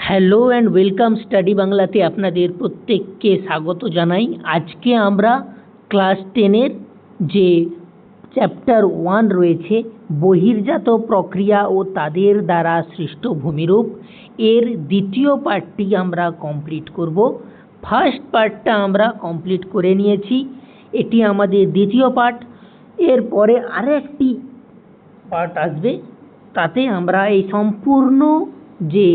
Hello and welcome study বাংলাতে আপনাদের প্রত্যেককে স্বাগত জানাই। আজকে আমরা ক্লাস 10-এর যে চ্যাপ্টার 1 রয়েছে বহির্জাত প্রক্রিয়া ও তাদের দ্বারা সৃষ্ট ভূমিরূপ, এর দ্বিতীয় পার্টটি আমরা কমপ্লিট করব। ফার্স্ট পার্টটা আমরা কমপ্লিট করে নিয়েছি, এটি আমাদের দ্বিতীয় পার্ট। এরপরে আরেকটি পার্ট আসবে, তাতে আমরা এই সম্পূর্ণ যে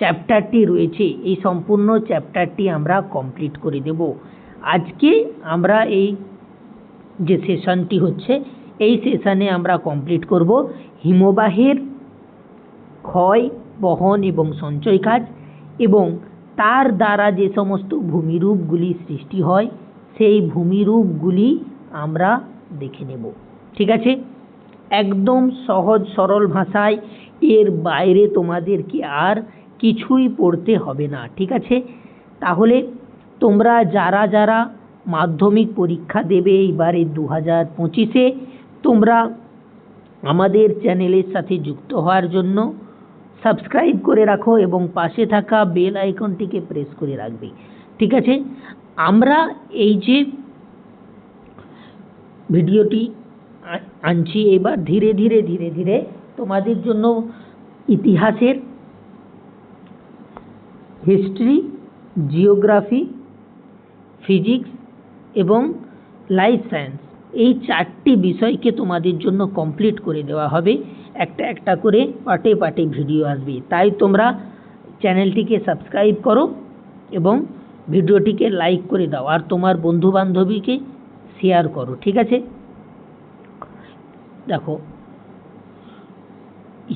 চ্যাপ্টারটি রয়েছে এই সম্পূর্ণ চ্যাপ্টারটি আমরা কমপ্লিট করে দেব। আজকে আমরা এই যে সেশনটি হচ্ছে এই সেশনে আমরা কমপ্লিট করব হিমবাহের ক্ষয়, বহন এবং সঞ্চয় কাজ, এবং তার দ্বারা যে সমস্ত ভূমিরূপগুলি সৃষ্টি হয় সেই ভূমিরূপগুলি আমরা দেখে নেব। ঠিক আছে, একদম সহজ সরল ভাষায়, এর বাইরে তোমাদেরকে আর কিছুই পড়তে হবে না। ঠিক আছে, তাহলে তোমরা যারা যারা মাধ্যমিক পরীক্ষা দেবে এইবারে 2025-এ, তোমরা আমাদের চ্যানেলের সাথে যুক্ত হওয়ার জন্য সাবস্ক্রাইব করে রাখো এবং পাশে থাকা বেল আইকনটিকে প্রেস করে রাখবে। ঠিক আছে, আমরা এই যে ভিডিওটি আনছি এবার ধীরে ধীরে ধীরে ধীরে তোমাদের জন্য ইতিহাসের, হিস্ট্রি, জিওগ্রাফি, ফিজিক্স এবং লাইফ সায়েন্স এই 4টি বিষয়কে তোমাদের জন্য কমপ্লিট করে দেওয়া হবে। একটা একটা করে পার্টে পার্টে ভিডিও আসবে, তাই তোমরা চ্যানেলটিকে সাবস্ক্রাইব করো এবং ভিডিওটিকে লাইক করে দাও আর তোমার বন্ধু বান্ধবীকে শেয়ার করো। ঠিক আছে, দেখো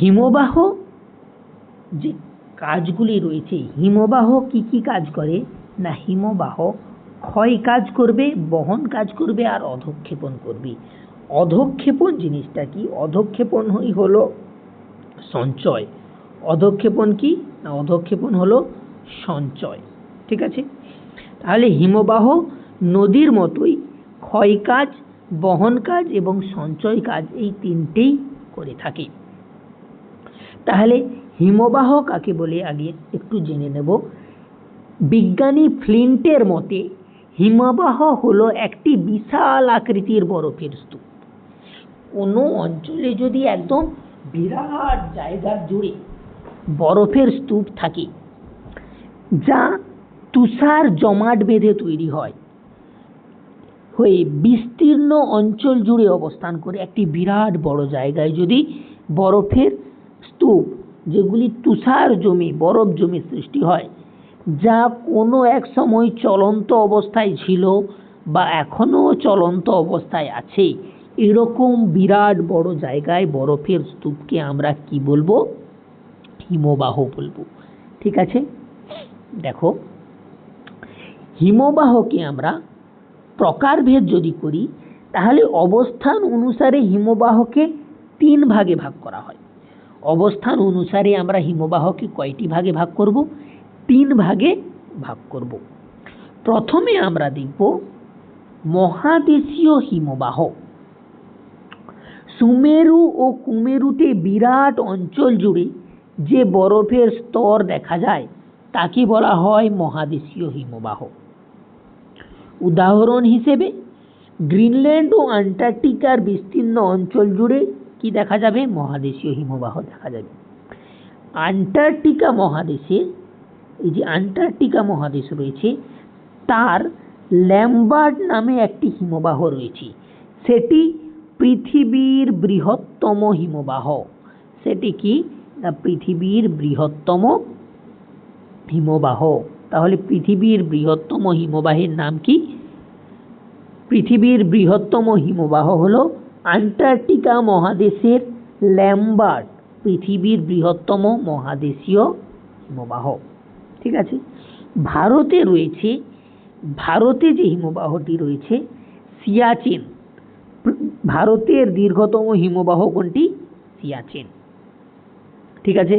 হিমবাহ যে কাজগুলি রয়েছে, হিমবাহ কি কি কাজ করে না, হিমবাহ ক্ষয় কাজ করবে, বহন কাজ করবে আর অধঃক্ষেপণ করবে। অধঃক্ষেপণ জিনিসটা কি? অধঃক্ষেপণ হলো সঞ্চয়। অধঃক্ষেপণ কি না, অধঃক্ষেপণ হলো সঞ্চয়। ঠিক আছে, তাহলে হিমবাহ নদীর মতোই ক্ষয় কাজ, বহন কাজ এবং সঞ্চয় কাজ এই তিনটেই করে থাকে। তাহলে হিমবাহ কাকে বলে আগে একটু জেনে নেব। বিজ্ঞানী ফ্লিন্টের মতে হিমবাহ হলো একটি বিশাল আকৃতির বরফের স্তূপ। কোনো অঞ্চলে যদি একদম বিরাট জায়গা জুড়ে বরফের স্তূপ থাকে, যা তুষার জমাট বেঁধে তৈরি হয়ে বিস্তীর্ণ অঞ্চল জুড়ে অবস্থান করে, একটি বিরাট বড় জায়গায় যদি বরফের স্তূপ, যেগুলি তুষার জমে বরফ জমে সৃষ্টি হয়, যা কোনো এক সময় চলন্ত অবস্থায় ছিল বা এখনো চলন্ত অবস্থায় আছে, এরকম বিরাট বড় জায়গায় বরফের স্তূপকে আমরা কি বলবো? হিমবাহ বলবো। ঠিক আছে, দেখো হিমবাহকে আমরা প্রকারভেদ যদি করি, তাহলে অবস্থান অনুসারে হিমবাহকে 3 ভাগে ভাগ করা হয়। অবস্থান অনুসারে আমরা হিমবাহকে কয়টি ভাগে ভাগ করব? 3 ভাগে ভাগ করব। প্রথমে আমরা দেখব মহাদেশীয় হিমবাহ। সুমেরু ও কুমেরুতে বিরাট অঞ্চল জুড়ে যে বরফের স্তর দেখা যায় তাকে বলা হয় মহাদেশীয় হিমবাহ। উদাহরণ হিসেবে গ্রিনল্যান্ড ও আন্টার্কটিকার বিস্তীর্ণ অঞ্চল জুড়ে কি দেখা যাবে? মহাদেশীয় হিমবাহ দেখা যাবে। আন্টার্কটিকা মহাদেশে, এই যে আন্টার্কটিকা মহাদেশ রয়েছে, তার ল্যাম্বার্ট নামে একটি হিমবাহ রয়েছে। সেটি পৃথিবীর বৃহত্তম হিমবাহ। সেটি কি না, পৃথিবীর বৃহত্তম হিমবাহ। তাহলে পৃথিবীর বৃহত্তম হিমবাহের নাম কি? পৃথিবীর বৃহত্তম হিমবাহ হলো আন্টার্কটিকা মহাদেশের ল্যাম্বার্ট, পৃথিবীর বৃহত্তম মহাদেশীয় হিমবাহ। ঠিক আছে, ভারতে যে হিমবাহটি রয়েছে সিয়াচেন। ভারতের দীর্ঘতম হিমবাহ কোনটি? সিয়াচেন। ঠিক আছে,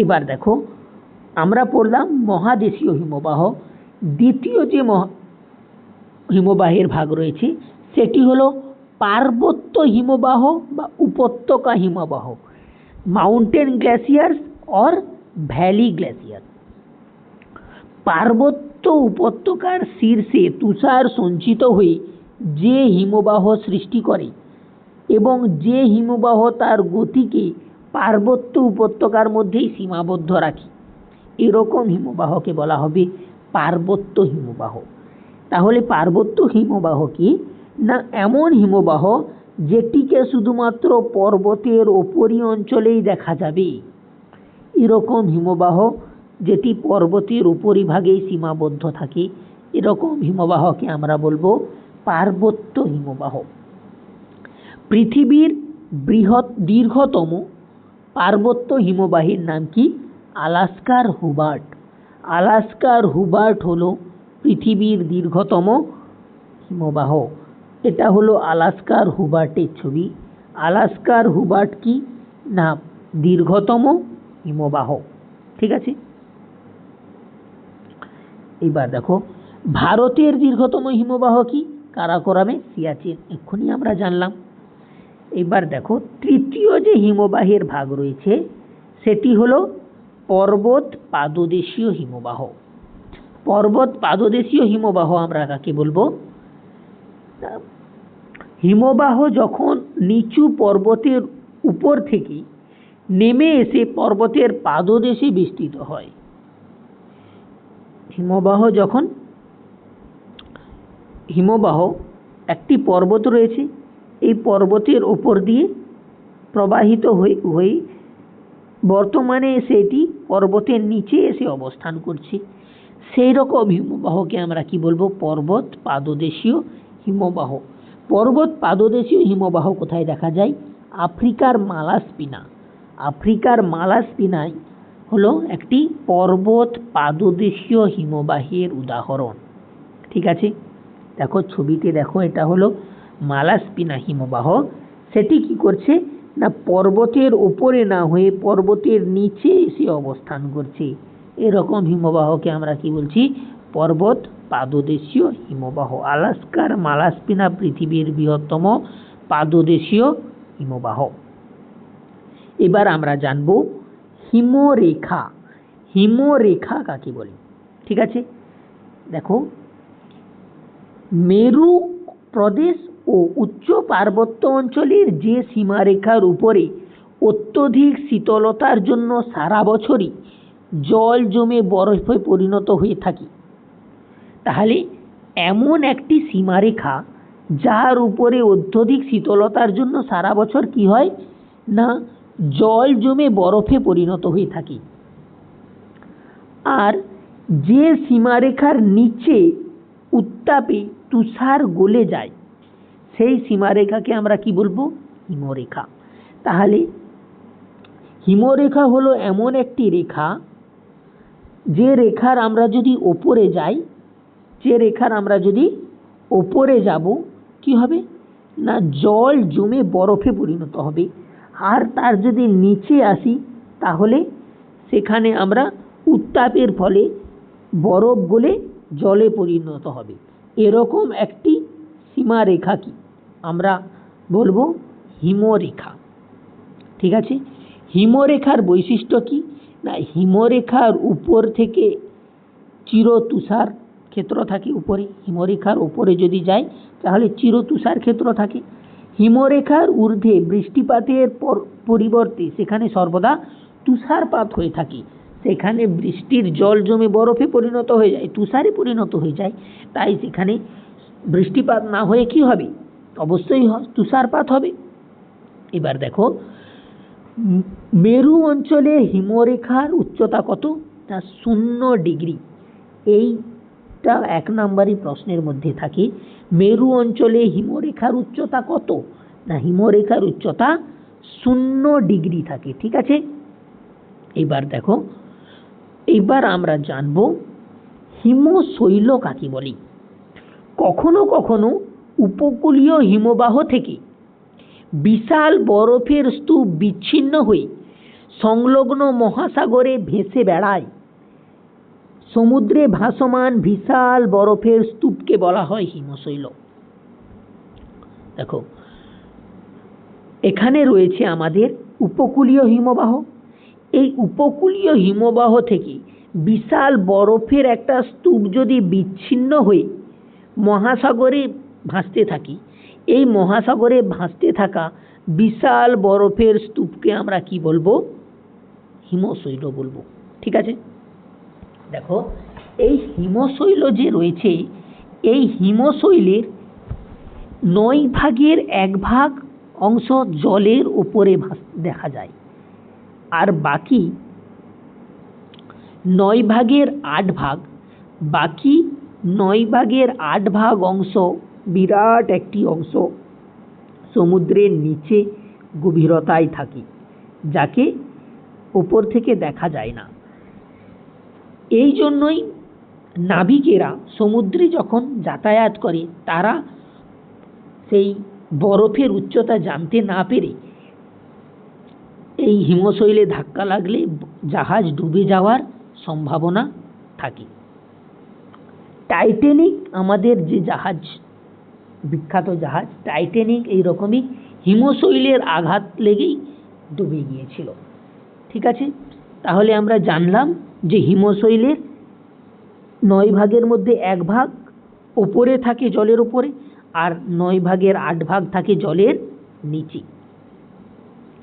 এবার দেখো আমরা পড়লাম মহাদেশীয় হিমবাহ। দ্বিতীয় যে হিমবাহের ভাগ রয়েছে সেটি হলো পার্বত্য হিমবাহ বা উপত্যকা হিমবাহ, mountain glaciers or valley glacier. পার্বত্য উপত্যকার শীর্ষে তুষার সঞ্চিত হয়ে যে হিমবাহ সৃষ্টি করে এবং যে হিমবাহ তার গতিকে পার্বত্য উপত্যকার মধ্যেই সীমাবদ্ধ রাখে, এরকম হিমবাহকে বলা হবে পার্বত্য হিমবাহ। তাহলে পার্বত্য হিমবাহ কি না, এমন হিমবাহ যেটিকে শুধুমাত্র পর্বতের ওপরই অঞ্চলেই দেখা যাবে, এরকম হিমবাহ যেটি পর্বতের উপরিভাগেই সীমাবদ্ধ থাকে, এরকম হিমবাহকে আমরা বলবো পার্বত্য হিমবাহ। পৃথিবীর দীর্ঘতম পার্বত্য হিমবাহের নাম কি? আলাস্কার হুবার্ট। আলাস্কার হুবার্ট হলো পৃথিবীর দীর্ঘতম হিমবাহ। এটা হলো আলাস্কার হুবার্টের ছবি। আলাস্কার হুবার্ট কি না, দীর্ঘতম হিমবাহ। ঠিক আছে, এবার দেখো ভারতের দীর্ঘতম হিমবাহ কি? কারাকোরামে সিয়াচেন, এক্ষুনি আমরা জানলাম। এবার দেখো তৃতীয় যে হিমবাহের ভাগ রয়েছে সেটি হলো পর্বত পাদদেশীয় হিমবাহ। পর্বত পাদদেশীয় হিমবাহ আমরা কাকে বলবো? হিমবাহ যখন নিচু পর্বতের উপর থেকে নেমে এসে পর্বতের পাদদেশে বিস্তৃত হয়। হিমবাহ একটি পর্বত রয়েছে, এই পর্বতের ওপর দিয়ে প্রবাহিত হয়ে বর্তমানে সেটি পর্বতের নিচে এসে অবস্থান করছে, সেই রকম হিমবাহকে আমরা কি বলবো? পর্বত পাদদেশীয় হিমবাহ। পর্বত পাদদেশীয় হিমবাহ কোথায় দেখা যায়? আফ্রিকার মালাস্পিনা। আফ্রিকার মালাস্পিনায় হলো একটি পর্বত পাদদেশীয় হিমবাহের উদাহরণ। ঠিক আছে, দেখো ছবিতে দেখো, এটা হলো মালাস্পিনা হিমবাহ। সেটি কি করছে না, পর্বতের উপরে না হয়ে পর্বতের নিচে এসে অবস্থান করছে, এরকম হিমবাহকে আমরা কি বলছি? পর্বত পাদদেশীয় হিমবাহ। আলাস্কার মালাস্পিনা পৃথিবীর বৃহত্তম পাদদেশীয় হিমবাহ। এবার আমরা জানবো হিমরেখা। হিমরেখা কাকে বলে? ঠিক আছে, দেখো মেরু প্রদেশ ও উচ্চ পার্বত্য অঞ্চলের যে সীমারেখার উপরে অত্যধিক শীতলতার জন্য সারা বছরই জল জমে বরফে পরিণত হয়ে থাকে, তাহলে এমন একটি সীমারেখা যার উপরে অত্যধিক শীতলতার জন্য সারা বছর কি হয় না, জল জমে বরফে পরিণত হয়ে থাকে। আর যে সীমারেখার নিচে উত্তাপে তুষার গলে যায়, সেই সীমারেখাকে আমরা কি বলবো? হিমরেখা। তাহলে হিমরেখা হলো এমন একটি রেখা যে রেখার আমরা যদি ওপরে যাব কি হবে না, জল জমে বরফে পরিণত হবে। আর তার যদি নিচে আসি তাহলে সেখানে আমরা উত্তাপের ফলে বরফ গলে জলে পরিণত হবে। এরকম একটি সীমারেখা কি আমরা বলবো? হিমরেখা। ঠিক আছে, হিমরেখার বৈশিষ্ট্য কি না, হিমরেখার উপর থেকে চিরতুষার ক্ষেত্র থাকে উপরে। হিমরেখার উপরে যদি যাই তাহলে চিরতুষার ক্ষেত্র থাকে। হিমরেখার ঊর্ধ্বে বৃষ্টিপাতের পরিবর্তে সেখানে সর্বদা তুষারপাত হয়ে থাকে। সেখানে বৃষ্টির জল জমে বরফে পরিণত হয়ে যায়, তুষারে পরিণত হয়ে যায়, তাই সেখানে বৃষ্টিপাত না হয়ে কি হবে? অবশ্যই তুষারপাত হবে। এবার দেখো মেরু অঞ্চলে হিমরেখার উচ্চতা কত? তা 0 ডিগ্রি। এইটা 1 নম্বরই প্রশ্নের মধ্যে থাকে। মেরু অঞ্চলে হিমরেখার উচ্চতা কত? না, হিমরেখার উচ্চতা 0 ডিগ্রি থাকে। ঠিক আছে, এবার দেখো, এবার আমরা জানব হিমশৈল কাকে বলে। কখনো কখনো উপকূলীয় হিমবাহ থেকে বিশাল বরফের স্তূপ বিচ্ছিন্ন হয়ে সংলগ্ন মহাসাগরে ভেসে বেড়ায়। সমুদ্রে ভাসমান বিশাল বরফের স্তূপকে বলা হয় হিমশৈল। দেখো এখানে রয়েছে আমাদের উপকূলীয় হিমবাহ, এই উপকূলীয় হিমবাহ থেকে বিশাল বরফের একটা স্তূপ যদি বিচ্ছিন্ন হয়ে মহাসাগরে ভাসতে থাকে, এই মহাসাগরে ভাসতে থাকা বিশাল বরফের স্তূপকে আমরা কি বলবো? হিমশৈল বলবো। ঠিক আছে, দেখো এই হিমশৈল যে রয়েছে, এই হিমশৈলের 9 ভাগের 1 ভাগ অংশ জলের উপরে দেখা যায়, আর বাকি 9 ভাগের 8 ভাগ, বাকি 9 ভাগের 8 ভাগ অংশ, বিরাট একটি অংশ সমুদ্রের নিচে গভীরতায় থাকে, যাকে উপর থেকে দেখা যায় না। এই জন্যই নাবিকেরা সমুদ্রে যখন যাতায়াত করে, তারা সেই বরফের উচ্চতা জানতে না পেরে এই হিমশৈলে ধাক্কা লাগলে জাহাজ ডুবে যাওয়ার সম্ভাবনা থাকে। টাইটানিক আমাদের যে জাহাজ, বিখ্যাত জাহাজ টাইটানিক, এইরকমই হিমশৈলের আঘাত লেগেই ডুবে গিয়েছিল। ঠিক আছে, তাহলে আমরা জানলাম যে হিমশৈলের 9 ভাগের মধ্যে 1 ভাগ উপরে থাকে, জলের উপরে, আর 9 ভাগের 8 ভাগ থাকে জলের নিচে।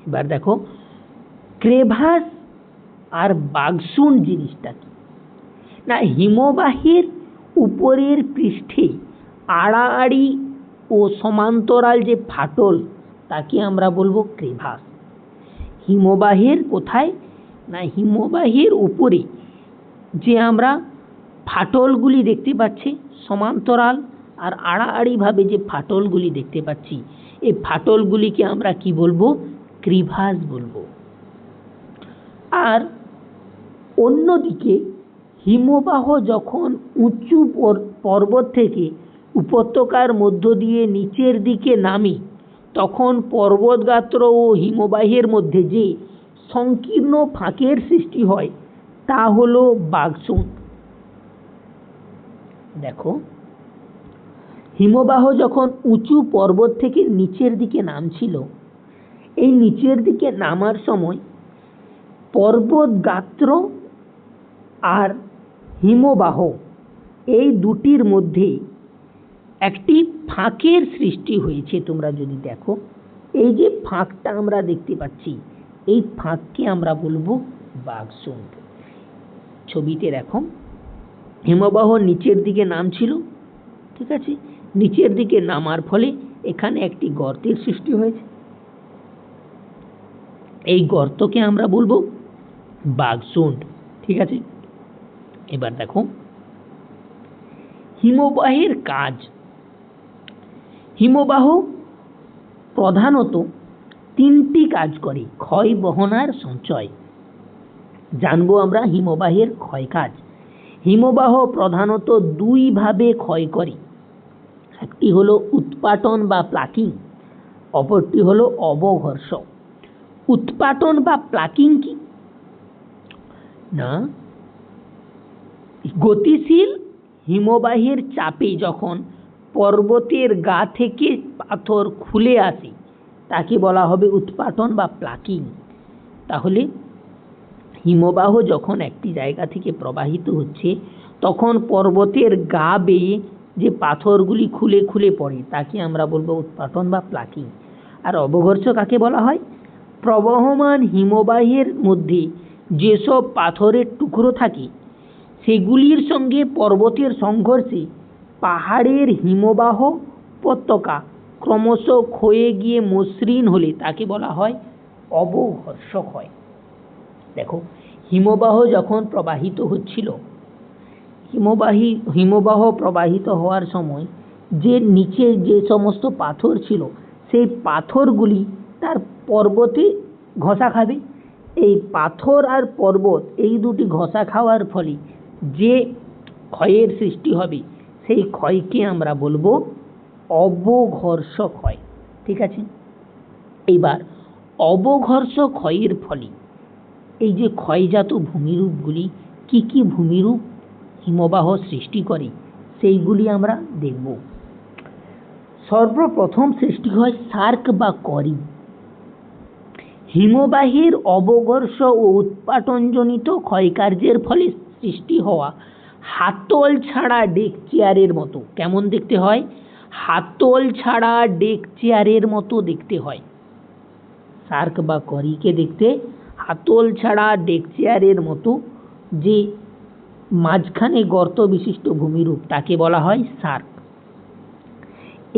এবার দেখো ক্রেভাস আর বাগসুন জিনিসটা কি না, হিমবাহের উপরের পৃষ্ঠে আড়াআড়ি ও সমান্তরাল যে ফাটল, তাকে আমরা বলবো ক্রেভাস। হিমবাহের কোথায় না, হিমবাহের উপরে যে আমরা ফাটলগুলি দেখতে পাচ্ছি, সমান্তরাল আর আড়াআড়িভাবে যে ফাটলগুলি দেখতে পাচ্ছি, এই ফাটলগুলিকে আমরা কি বলবো? ক্রিভাস বলবো। আর অন্যদিকে হিমবাহ যখন উঁচু পর্বত থেকে উপত্যকার মধ্য দিয়ে নিচের দিকে নামে, তখন পর্বতগাত্র ও হিমবাহের মধ্যে যে সংকীর্ণ ফাঁকের সৃষ্টি হয়, তা হলো বাগসুন। দেখো হিমবাহ যখন উঁচু পর্বত থেকে নিচের দিকে নামছিল, এই নিচের দিকে নামার সময় পর্বত গাত্র আর হিমবাহ এই দুটির মধ্যে একটি ফাঁকের সৃষ্টি হয়েছে। তোমরা যদি দেখো, এই যে ফাঁকটা আমরা দেখতে পাচ্ছি, এই ফাঁককে আমরা বলবো বাগসুন। ছবিতে দেখো হিমবাহ নিচের দিকে নামছিল, ঠিক আছে, নিচের দিকে নামার ফলে এখানে একটি গর্তের সৃষ্টি হয়েছে, এই গর্তকে আমরা বলবো বাগসুন। ঠিক আছে, এবার দেখো হিমবাহের কাজ। হিমবাহ প্রধানত 3টি কাজ করে: ক্ষয়, বহন আর সঞ্চয়। জানবো আমরা হিমবাহের ক্ষয় কাজ। হিমবাহ প্রধানত 2 ভাবে ক্ষয় করে, একটি হলো উৎপাটন বা প্লাকিং, অপরটি হলো অবঘর্ষ। উৎপাটন বা প্লাকিং কি না, গতিশীল হিমবাহের চাপে যখন পর্বতের গা থেকে পাথর খুলে আসে, তাকে বলা হবে উৎপাটন বা প্লাকিং। তাহলে হিমবাহ যখন একটি জায়গা থেকে প্রবাহিত হচ্ছে, তখন পর্বতের গা বেয়ে যে পাথরগুলি খুলে খুলে পড়ে, তাকে আমরা বলবো উৎপাটন বা প্লাকিং। আর অবঘর্ষ কাকে বলা হয়? প্রবহমান হিমবাহের মধ্যে যেসব পাথরের টুকরো থাকে, সেগুলির সঙ্গে পর্বতের সংঘর্ষে পাহাড়ের হিমবাহ উপত্যকা ক্রমশ ক্ষয়ে গিয়ে মসৃণ হলে তাকে বলা হয় অবঘর্ষ ক্ষয়। দেখো হিমবাহ যখন প্রবাহিত হচ্ছিল, হিমবাহ প্রবাহিত হওয়ার সময় যে নিচে যে সমস্ত পাথর ছিল, সেই পাথরগুলি তার পর্বতে ঘষা খাবে। এই পাথর আর পর্বত এই দুটি ঘষা খাওয়ার ফলে যে ক্ষয়ের সৃষ্টি হবে, সেই ক্ষয়কে আমরা বলবো অবঘর্ষ ক্ষয়। ঠিক আছে, এইবার অবঘর্ষ ক্ষয়ের ফলে এই যে ক্ষয়জাত ভূমিরূপগুলি, কি কি ভূমিরূপ হিমবাহ সৃষ্টি করে, সেইগুলি আমরা দেখব। সর্বপ্রথম সৃষ্টি হয় সার্ক বা করি। হিমবাহের অবঘর্ষ ও উৎপাটনজনিত ক্ষয়কার্যের ফলে সৃষ্টি হওয়া হাতল ছাড়া ডেক চেয়ারের মতো কেমন দেখতে হয়? হাতল ছাড়া ডেক চেয়ারের মতো দেখতে হয়। সার্ক বা করিকে দেখতে হাতল ছাড়া ডেক চেয়ারের মতো, যে মাঝখানে গর্ত বিশিষ্ট ভূমিরূপ তাকে বলা হয় সার্ক।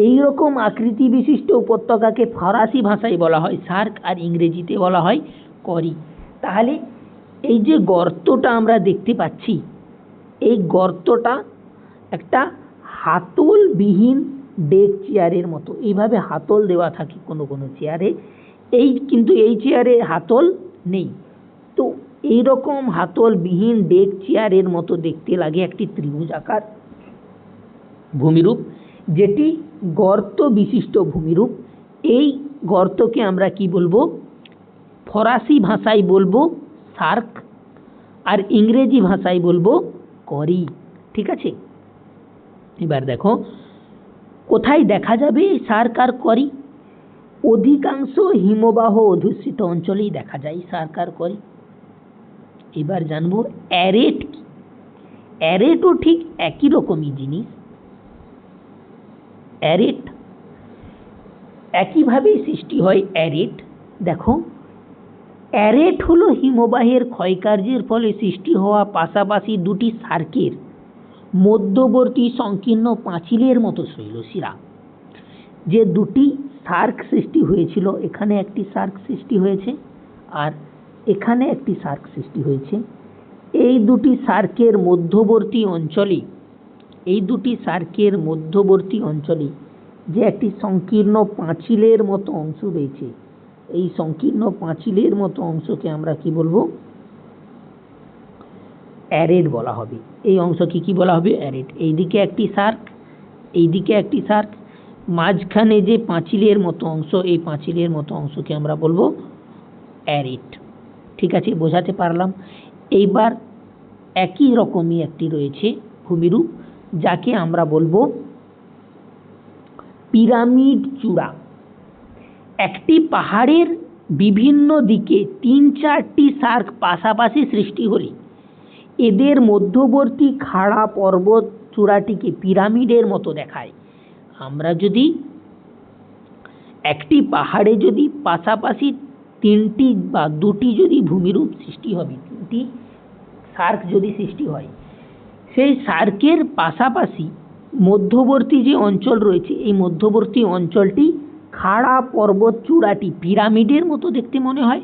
এই রকম আকৃতি বিশিষ্ট উপত্যকাকে ফরাসি ভাষায় বলা হয় সার্ক আর ইংরেজিতে বলা হয় করি। তাহলে এই যে গর্তটা আমরা দেখতে পাচ্ছি, এই গর্তটা একটা হাতলবিহীন ডেক চেয়ারের মতো, এইভাবে হাতল দেওয়া থাকে কোনো কোনো চেয়ারে, কিন্তু এই চেয়ারে হাতল নেই। তো এইরকম হাতলবিহীন ডেক চেয়ারের মতো দেখতে লাগে একটি ত্রিভুজাকার ভূমিরূপ, যেটি গর্ত বিশিষ্ট ভূমিরূপ। এই গর্তকে আমরা কি বলবো? ফরাসি ভাষায় বলবো সার্ক আর ইংরেজি ভাষায় বলবো করি। ঠিক আছে, এবার দেখো কোথায় দেখা যাবে এই সার্ক আর করি? অধিকাংশ হিমবাহ অধ্যুষিত অঞ্চলেই দেখা যায় সার্ক আর করি। এবার জানবো অ্যারেট কি। অ্যারেটও ঠিক একই রকমই জিনিস। অ্যারেট একইভাবেই সৃষ্টি হয় অ্যারেট। দেখো, অ্যারেট হলো হিমবাহের ক্ষয়কার্যের ফলে সৃষ্টি হওয়া পাশাপাশি দুটি সার্কের মধ্যবর্তী সংকীর্ণ পাঁচিলের মতো শৈলশিরা। যে দুটি সার্ক সৃষ্টি হয়েছিল, এখানে একটি সার্ক সৃষ্টি হয়েছে আর এখানে একটি সার্ক সৃষ্টি হয়েছে। এই দুটি সার্কের মধ্যবর্তী অঞ্চলে যে একটি সংকীর্ণ পাঁচিলের মতো অংশ রয়েছে, এই সংকীর্ণ পাঁচিলের মতো অংশকে আমরা কি বলবো? অ্যারেট বলা হবে। এই অংশকে কি বলা হবে? অ্যারেট। এইদিকে একটি সার্ক, এইদিকে একটি সার্ক, মাঝখানে যে পাঁচিলের মতো অংশ, এই পাঁচিলের মতো অংশকে আমরা বলবো অ্যারেট। ঠিক আছে, বোঝাতে পারলাম? এইবার একই রকমই একটি রয়েছে ভূমিরূপ, যাকে আমরা বলবো পিরামিড চূড়া। একটি পাহাড়ের বিভিন্ন দিকে 3-4টি সার্ক পাশাপাশি সৃষ্টি হলে এদের মধ্যবর্তী খাড়া পর্বত চূড়াটিকে পিরামিডের মতো দেখায়। আমরা যদি একটি পাহাড়ে যদি পাশাপাশি 3টি বা 2টি যদি ভূমিরূপ সৃষ্টি হবে, 3টি সার্ক যদি সৃষ্টি হয়, সেই সার্কের পাশাপাশি মধ্যবর্তী যে অঞ্চল রয়েছে, এই মধ্যবর্তী অঞ্চলটি খাড়া পর্বত চূড়াটি পিরামিডের মতো দেখতে মনে হয়।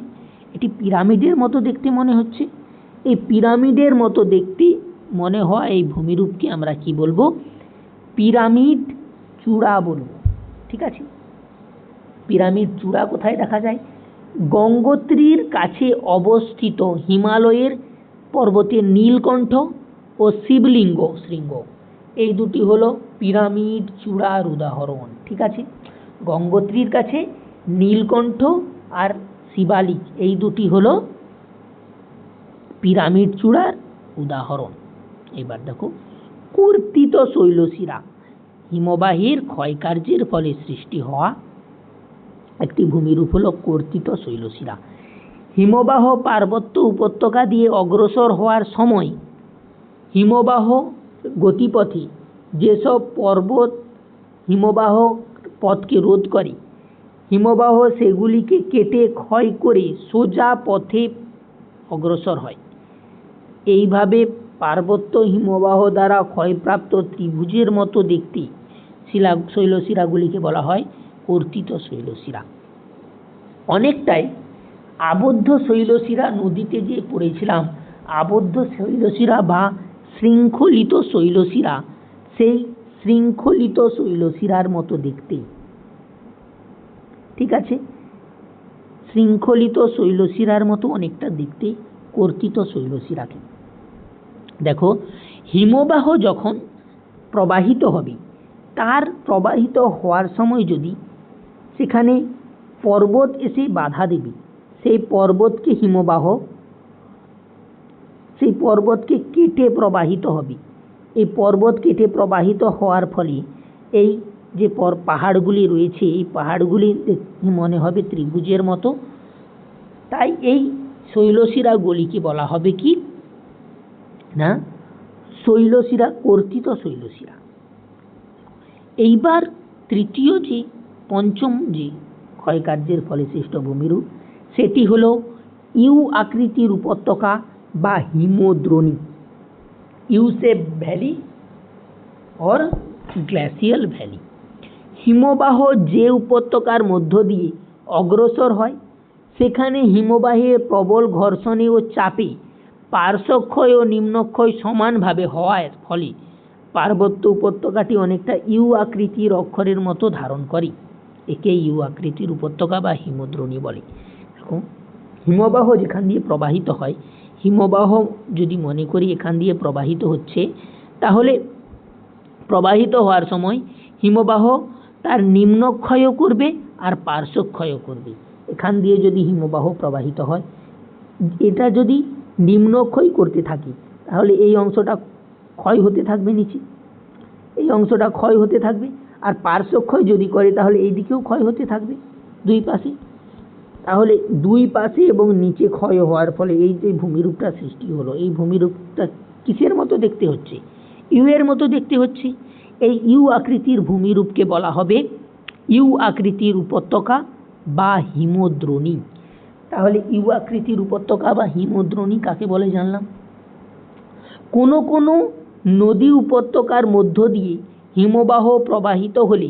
এটি পিরামিডের মতো দেখতে মনে হচ্ছে। এই পিরামিডের মতো দেখতে মনে হয় এই ভূমিরূপকে আমরা কি বলবো? পিরামিড চূড়া বলবো। ঠিক আছে, পিরামিড চূড়া কোথায় দেখা যায়? গঙ্গোত্রীর কাছে অবস্থিত হিমালয়ের পর্বতের নীলকণ্ঠ ও শিবলিঙ্গ শৃঙ্গ, এই দুটি হলো পিরামিড চূড়ার উদাহরণ। ঠিক আছে, গঙ্গোত্রীর কাছে নীলকণ্ঠ আর শিবালিক, এই দুটি হলো পিরামিড চূড়ার উদাহরণ। এবার দেখো কর্তিত শৈলশিরা, হিমবাহের ক্ষয়কার্যের ফলে সৃষ্টি হওয়া একটি ভূমিরূপ হলো কর্তিত শৈলশিরা। হিমবাহ পার্বত্য উপত্যকা দিয়ে অগ্রসর হওয়ার সময় হিমবাহ গতিপথে যেসব পর্বত হিমবাহ পথকে রোধ করে, হিমবাহ সেগুলিকে কেটে ক্ষয় করে সোজা পথে অগ্রসর হয়। এইভাবে পার্বত্য হিমবাহ দ্বারা ক্ষয়প্রাপ্ত ত্রিভুজের মতো দেখতে শৈলশিরাগুলিকে বলা হয় কর্তিত শৈলশিরা। অনেকটাই আবদ্ধ শৈলশিরা, নদীতে যে পড়েছিলাম আবদ্ধ শৈলশিরা বা শৃঙ্খলিত শৈলশিরা, সেই শৃঙ্খলিত শৈলশিরার মতো দেখতে। ঠিক আছে, শৃঙ্খলিত শৈলশিরার মতো অনেকটা দেখতে কর্তিত শৈলশিরাকে। দেখো, হিমবাহ যখন প্রবাহিত হবে, তার প্রবাহিত হওয়ার সময় যদি সেখানে পর্বত এসে বাধা দেবে, সেই পর্বতকে সেই পর্বতকে কেটে প্রবাহিত হবে। এই পর্বত কেটে প্রবাহিত হওয়ার ফলে এই যে পাহাড়গুলি রয়েছে, এই পাহাড়গুলি মনে হবে ত্রিভুজের মতো, তাই এই শৈলশিরাগুলিকে বলা হবে কি না শৈলশিরা, কর্তিত শৈলশিরা। এইবার তৃতীয় যে পঞ্চম যে ক্ষয়কার্যের ফলে সৃষ্ট ভূমিরূপ সেটি হলো ইউ আকৃতির উপত্যকা বা হিমদ্রোণী, U shape valley or glacial valley. হিমবাহ যে উপত্যকার মধ্য দিয়ে অগ্রসর হয় সেখানে হিমবাহের প্রবল ঘর্ষণে ও চাপে পার্শ্বক্ষয় ও নিম্নক্ষয় সমানভাবে হওয়ার ফলে পার্বত্য উপত্যকাটি অনেকটা ইউ আকৃতির অক্ষরের মতো ধারণ করে। একে ইউ আকৃতির উপত্যকা বা হিমদ্রোণী বলে। দেখো, হিমবাহ যেখান দিয়ে প্রবাহিত হয়, হিমবাহ যদি মনে করি এখান দিয়ে প্রবাহিত হচ্ছে, তাহলে প্রবাহিত হওয়ার সময় হিমবাহ তার নিম্নক্ষয়ও করবে আর পার্শ্বক্ষয়ও করবে। এখান দিয়ে যদি হিমবাহ প্রবাহিত হয়, এটা যদি নিম্নক্ষয় করতে থাকে তাহলে এই অংশটা ক্ষয় হতে থাকবে, নিচে এই অংশটা ক্ষয় হতে থাকবে, আর পার্শ্বক্ষয় যদি করে তাহলে এই দিকেও ক্ষয় হতে থাকবে দুই পাশে। তাহলে দুই পাশে এবং নিচে ক্ষয় হওয়ার ফলে এই যে ভূমিরূপটা সৃষ্টি হলো, এই ভূমিরূপটা কিসের মতো দেখতে হচ্ছে? ইউ এর মতো দেখতে হচ্ছে। এই ইউ আকৃতির ভূমিরূপকে বলা হবে ইউ আকৃতির উপত্যকা বা হিমদ্রোণী। তাহলে ইউ আকৃতির উপত্যকা বা হিমদ্রোণী কাকে বলে জানলাম। কোনো কোনো নদী উপত্যকার মধ্য দিয়ে হিমবাহ প্রবাহিত হলে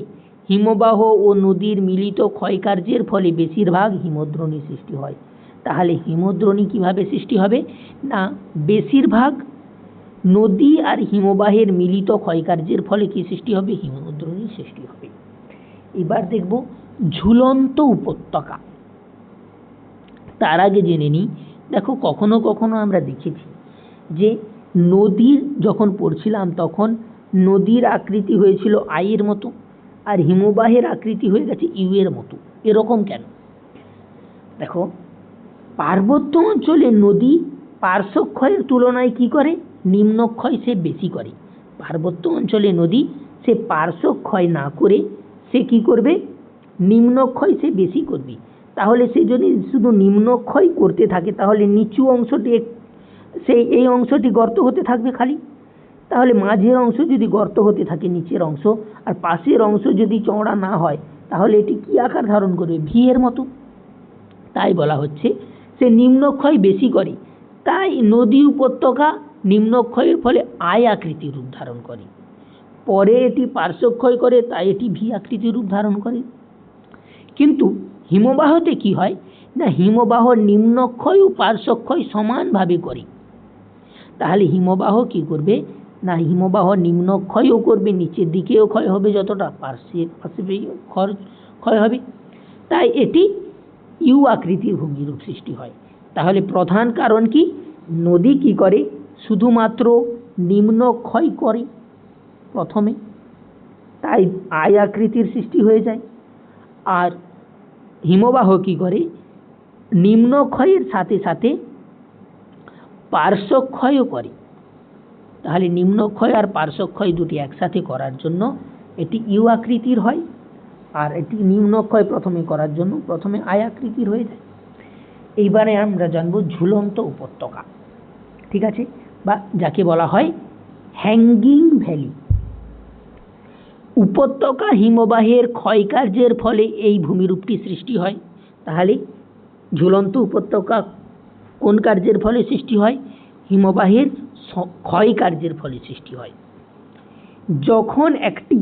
হিমবাহ ও নদীর মিলিত ক্ষয়কার্যের ফলে বেশিরভাগ হিমদ্রোণী সৃষ্টি হয়। তাহলে হিমদ্রোণী কিভাবে সৃষ্টি হবে না, বেশিরভাগ নদী আর হিমবাহের মিলিত ক্ষয়কার্যের ফলে কি সৃষ্টি হবে? হিমদ্রোণী সৃষ্টি হবে। এবার দেখব ঝুলন্ত উপত্যকা। তার আগে জেনে নিই, দেখো কখনো কখনো আমরা দেখেছি যে নদীর যখন পড়ছিলাম তখন নদীর আকৃতি হয়েছিল আই এর মতো আর হিমবাহের আকৃতি হয়ে গেছে ইউ এর মতো। এরকম কেন? দেখো, পার্বত্য অঞ্চলে নদী পার্শ্বক্ষয়ের তুলনায় কি করে? নিম্নক্ষয় সে বেশি করে। পার্বত্য অঞ্চলে নদী সে পার্শ্বক্ষয় না করে সে কি করবে? নিম্নক্ষয় সে বেশি করবে। তাহলে সে যদি শুধু নিম্নক্ষয় করতে থাকে তাহলে নিচু অংশটি সেই এই অংশটি গর্ত হতে থাকবে খালি। তাহলে মাঝের অংশ যদি গর্ত হতে থাকে নিচের অংশ, আর পাশের অংশ যদি চওড়া না হয় তাহলে এটি কি আকার ধারণ করবে? ভি এর মতো। তাই বলা হচ্ছে সে নিম্নক্ষয় বেশি করে, তাই নদী উপত্যকা নিম্নক্ষয়ের ফলে আই আকৃতির রূপ ধারণ করে। পরে এটি পার্শ্বক্ষয় করে, তাই এটি ভি আকৃতির রূপ ধারণ করে। কিন্তু হিমবাহতে কি হয় না, হিমবাহ নিম্নক্ষয় ও পার্শ্বক্ষয় সমানভাবে করে। তাহলে হিমবাহ কি করবে না, হিমবাহ নিম্নক্ষয়ও করবে, নিচের দিকেও ক্ষয় হবে, যতটা পাশে ক্ষয় হবে। তাই এটি ইউ আকৃতির ভূমিরূপ সৃষ্টি হয়। তাহলে প্রধান কারণ কি? নদী কি করে? শুধুমাত্র নিম্নক্ষয় করে প্রথমে, তাই আই আকৃতির সৃষ্টি হয়ে যায়। আর হিমবাহ কি করে? নিম্নক্ষয়ের সাথে সাথে পার্শ্বক্ষয়ও করে। তাহলে নিম্নক্ষয় আর পার্শ্বক্ষয় দুটি একসাথে করার জন্য এটি ইউ আকৃতির হয়, আর এটি নিম্নক্ষয় প্রথমে করার জন্য প্রথমে আই আকৃতির হয়ে যায়। এইবারে আমরা জানবো ঝুলন্ত উপত্যকা, ঠিক আছে, বা যাকে বলা হয় হ্যাঙ্গিং ভ্যালি। উপত্যকা হিমবাহের ক্ষয়কার্যের ফলে এই ভূমিরূপটি সৃষ্টি হয়। তাহলে ঝুলন্ত উপত্যকা কোন কার্যের ফলে সৃষ্টি হয়? হিমবাহের ক্ষয়কার্যের ফলে সৃষ্টি হয়। যখন একটি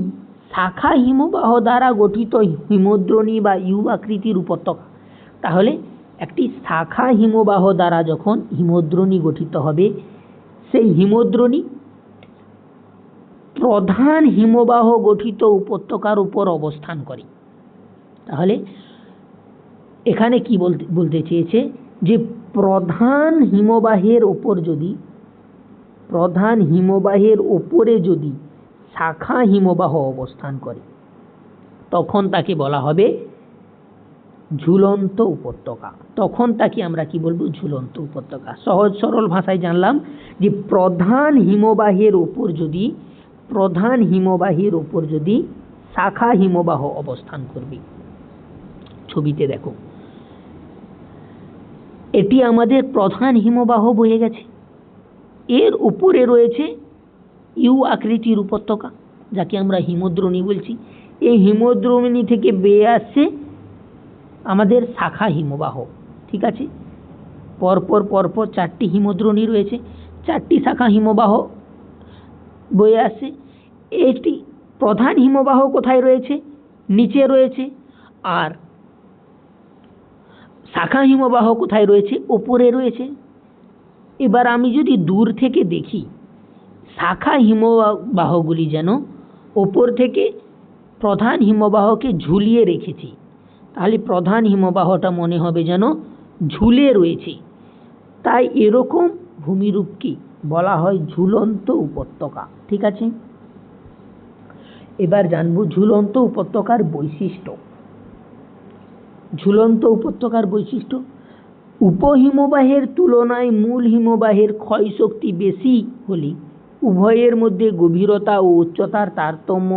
শাখা হিমবাহ দ্বারা গঠিত হিমদ্রোণী বা ইউ আকৃতির উপত্যকা, তাহলে একটি শাখা হিমবাহ দ্বারা যখন হিমদ্রোণী গঠিত হবে, সেই হিমদ্রোণী প্রধান হিমবাহ গঠিত উপত্যকার উপর অবস্থান করে। তাহলে এখানে কি বলতে চেয়েছে যে প্রধান হিমবাহের ওপরে যদি শাখা হিমবাহ অবস্থান করে তখন তাকে বলা হবে ঝুলন্ত উপত্যকা। তখন তাকে আমরা কি বলবো? ঝুলন্ত উপত্যকা। সহজ সরল ভাষায় জানলাম যে প্রধান হিমবাহের ওপর যদি শাখা হিমবাহ অবস্থান করবে। ছবিতে দেখো, এটি আমাদের প্রধান হিমবাহ বয়ে গেছে। এর উপরে রয়েছে ইউ আকৃতির উপত্যকা, যাকে আমরা হিমদ্রোণী বলছি। এই হিমদ্রোণী থেকে বেয়ে আসছে আমাদের শাখা হিমবাহ। ঠিক আছে, পরপর পরপর 4টি হিমদ্রোণী রয়েছে, 4টি শাখা হিমবাহ বয়ে আসছে। এটি প্রধান হিমবাহ কোথায় রয়েছে? নিচে রয়েছে। আর শাখা হিমবাহ কোথায় রয়েছে? ওপরে রয়েছে। এবার আমি যদি দূর থেকে দেখি, শাখা হিমবাহগুলি যেন ওপর থেকে প্রধান হিমবাহকে ঝুলিয়ে রেখেছি, তাহলে প্রধান হিমবাহটা মনে হবে যেন ঝুলে রয়েছে। তাই এরকম ভূমিরূপকে বলা হয় ঝুলন্ত উপত্যকা। ঠিক আছে, এবার জানবো ঝুলন্ত উপত্যকার বৈশিষ্ট্য। ঝুলন্ত উপত্যকার বৈশিষ্ট্য: উপহিমবাহের তুলনায় মূল হিমবাহের ক্ষয়শক্তি বেশি হলে উভয়ের মধ্যে গভীরতা ও উচ্চতার তারতম্য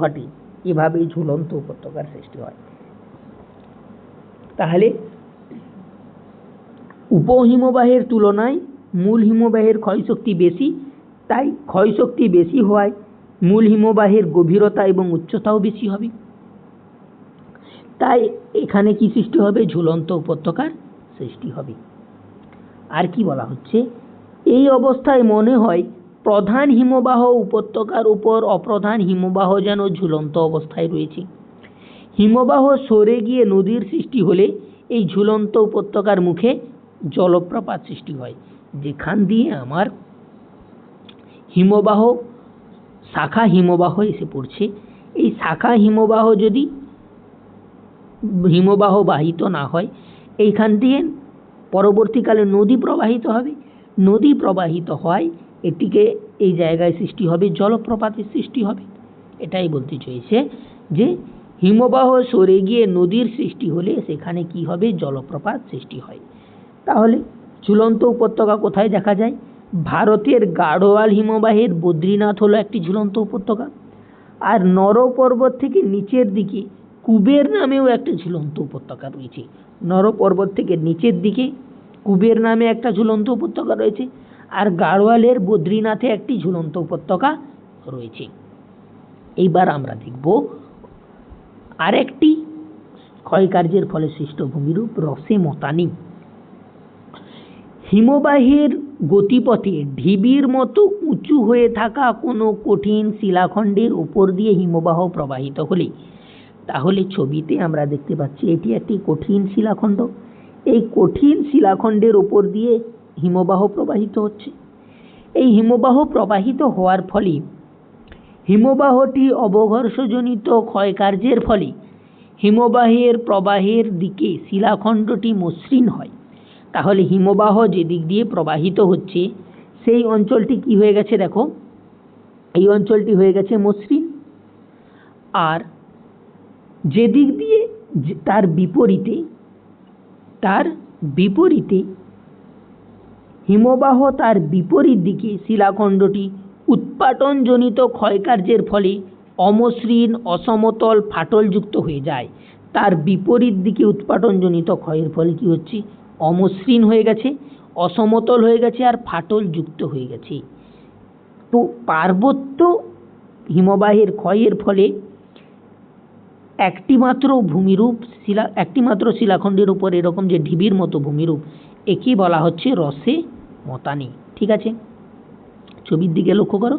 ঘটে। এভাবেই ঝুলন্ত উপত্যকার সৃষ্টি হয়। তাহলে উপহিমবাহের তুলনায় মূল হিমবাহের ক্ষয়শক্তি বেশি, তাই ক্ষয়শক্তি বেশি হওয়ায় মূল হিমবাহের গভীরতা এবং উচ্চতাও বেশি হবে। তাই এখানে কি সৃষ্টি হবে? ঝুলন্ত উপত্যকার সৃষ্টি হবে। আর কি বলা হচ্ছে? এই অবস্থায় মনে হয় প্রধান হিমবাহ উপত্যকার উপর অপ্রধান হিমবাহ যেন ঝুলন্ত অবস্থায় রয়েছে। হিমবাহ সরে গিয়ে নদীর সৃষ্টি হলে এই ঝুলন্ত উপত্যকার মুখে জলপ্রপাত সৃষ্টি হয়। যেখান দিয়ে আমার হিমবাহ, শাখা হিমবাহ এসে পড়ছে, এই শাখা হিমবাহ যদি হিমবাহ বাহিত না হয়, এইখান দিয়ে পরবর্তীকালে নদী প্রবাহিত হবে। নদী প্রবাহিত হয়, এটিকে এই জায়গায় সৃষ্টি হবে, জলপ্রপাতের সৃষ্টি হবে। এটাই বলতে চাইছে যে হিমবাহ সরে গিয়ে নদীর সৃষ্টি হলে সেখানে কি হবে? জলপ্রপাত সৃষ্টি হয়। তাহলে ঝুলন্ত উপত্যকা কোথায় দেখা যায়? ভারতের গাড়োয়াল হিমবাহের বদ্রীনাথ হলো একটি ঝুলন্ত উপত্যকা। আর নর পর্বত থেকে নিচের দিকে কুবের নামেও একটা ঝুলন্ত উপত্যকা রয়েছে। নর পর্বত থেকে নিচের দিকে কুবের নামে একটা ঝুলন্ত উপত্যকা রয়েছে। আর গাড়োয়ালের বদ্রীনাথে একটি ঝুলন্ত উপত্যকা রয়েছে। এইবার আমরা দেখব আরেকটি ক্ষয়কার্যের ফলে সৃষ্ট ভূমিরূপ, রসে মতানি। হিমবাহের গতিপথে ঢিবির মতো উঁচু হয়ে থাকা কোনো কঠিন শিলাখণ্ডের উপর দিয়ে হিমবাহ প্রবাহিত হলে, তাহলে ছবিতে আমরা দেখতে পাচ্ছি এটি একটি কঠিন শিলাখণ্ড। এই কঠিন শিলাখণ্ডের উপর দিয়ে হিমবাহ প্রবাহিত হচ্ছে। এই হিমবাহ প্রবাহিত হওয়ার ফলে হিমবাহটি অবঘর্ষজনিত ক্ষয়কার্যের ফলে হিমবাহের প্রবাহের দিকে শিলাখণ্ডটি মসৃণ হয়। তাহলে হিমবাহ যে দিক দিয়ে প্রবাহিত হচ্ছে সেই অঞ্চলটি কি হয়ে গেছে? দেখো, এই অঞ্চলটি হয়ে গেছে মসৃণ। আর যে দিক দিয়ে তার বিপরীতে হিমবাহ তার বিপরীত দিকে শিলাখণ্ডটি উৎপাটনজনিত ক্ষয়কার্যের ফলে অমসৃণ, অসমতল, ফাটলযুক্ত হয়ে যায়। তার বিপরীত দিকে উৎপাটনজনিত ক্ষয়ের ফলে কি হচ্ছে? অমসৃণ হয়ে গেছে, অসমতল হয়ে গেছে, আর ফাটলযুক্ত হয়ে গেছে। তো পার্বত্য হিমবাহের ক্ষয়ের ফলে একটিমাত্র শিলাখণ্ডের উপর এরকম যে ঢিবির মতো ভূমিরূপ, একে বলা হচ্ছে রসে মতানি। ঠিক আছে, ছবির দিকে লক্ষ্য করো,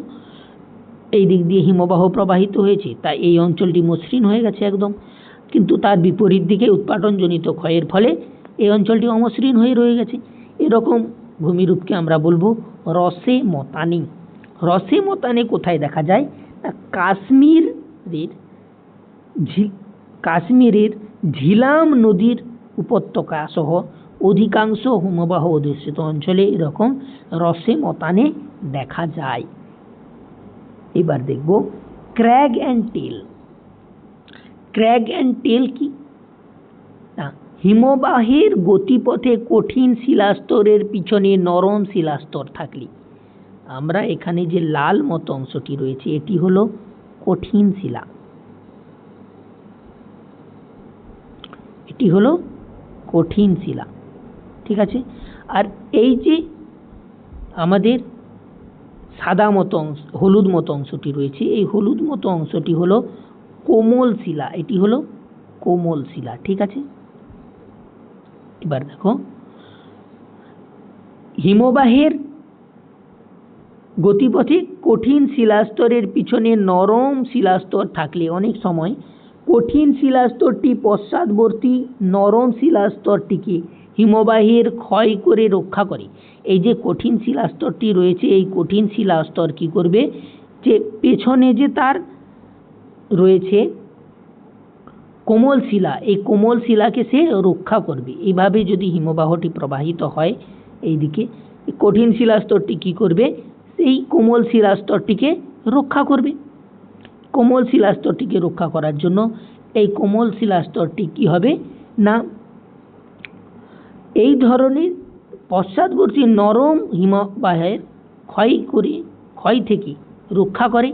এই দিক দিয়ে হিমবাহ প্রবাহিত হয়েছে, তাই এই অঞ্চলটি মসৃণ হয়ে গেছে একদম। কিন্তু তার বিপরীত দিকে উৎপাটনজনিত ক্ষয়ের ফলে এই অঞ্চলটি অমসৃণ হয়ে রয়ে গেছে। এরকম ভূমিরূপকে আমরা বলবো রসে মতানি। রসে মতানি কোথায় দেখা যায়? না, কাশ্মীরের ঝিলাম নদীর উপত্যকা সহ অধিকাংশ হিমবাহ অধ্যুষিত অঞ্চলে এরকম রসে মতানি দেখা যায়। এবার দেখব crag and tail. Crag and tail কি? না, হিমবাহের গতিপথে কঠিন শিলাস্তরের পিছনে নরম শিলাস্তর থাকলে, আমরা এখানে যে লাল মতো অংশটি রয়েছে এটি হলো কঠিন শিলা, এটি হলো কঠিন শিলা। ঠিক আছে। আর এই যে আমাদের সাদা মতো অংশ, হলুদ মতো অংশটি রয়েছে, এই হলুদ মতো অংশটি হলো কোমল শিলা, এটি হলো কোমল শিলা। ঠিক আছে। এবার দেখো, হিমবাহের গতিপথে কঠিন শিলাস্তরের পিছনে নরম শিলাস্তর থাকলে অনেক সময় কঠিন শিলাস্তরটি পশ্চাৎবর্তী নরম শিলাস্তরটিকে হিমবাহের ক্ষয় করে রক্ষা করে। এই যে কঠিন শিলাস্তরটি রয়েছে, এই কঠিন শিলাস্তর কি করবে, যে পেছনে যে তার রয়েছে কোমল শিলা, এই কোমল শিলাকে সে রক্ষা করবে। এইভাবে যদি হিমবাহটি প্রবাহিত হয় এইদিকে, কঠিন শিলাস্তরটি কি করবে, সেই কোমল শিলাস্তরটিকে রক্ষা করবে। কোমল শিলাস্তরটিকে রক্ষা করার জন্য এই কোমল শিলাস্তরটি কি হবে না, এই ধরনের পশ্চাৎবর্তী নরম হিমবাহের ক্ষয় থেকে রক্ষা করে।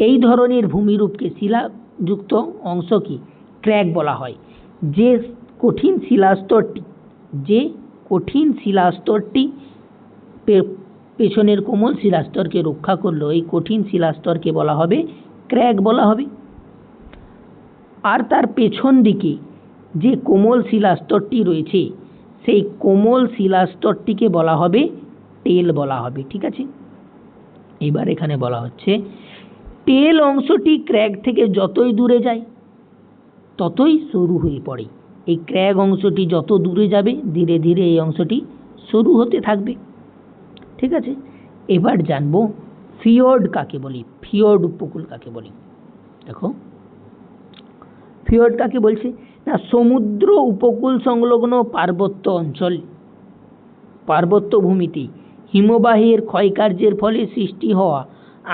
এই ধরনের ভূমিরূপকে শিলাযুক্ত অংশকে ক্র্যাক বলা হয়। যে কঠিন শিলাস্তরটি পেছনের কোমল শিলাস্তরকে রক্ষা করলো, এই কঠিন শিলাস্তরকে বলা হবে ক্র্যাক বলা হবে। আর তার পেছন দিকে যে কোমল শিলাস্তরটি রয়েছে, সেই কোমল শিলাস্তরটিকে বলা হবে টেল বলা হবে। ঠিক আছে। এবার এখানে বলা হচ্ছে টেল অংশটি ক্র্যাক থেকে যতই দূরে যায় ততই সরু হয়ে পড়ে। এই ক্র্যাক অংশটি যত দূরে যাবে ধীরে ধীরে এই অংশটি সরু হতে থাকবে। ঠিক আছে। এবার জানবো ফিয়র্ড কাকে বলি, ফিয়র্ড উপকূল কাকে বলি। দেখো, ফিয়র্ড কাকে বলছে না, সমুদ্র উপকূল সংলগ্ন পার্বত্য ভূমিতে হিমবাহের ক্ষয়কার্যের ফলে সৃষ্টি হওয়া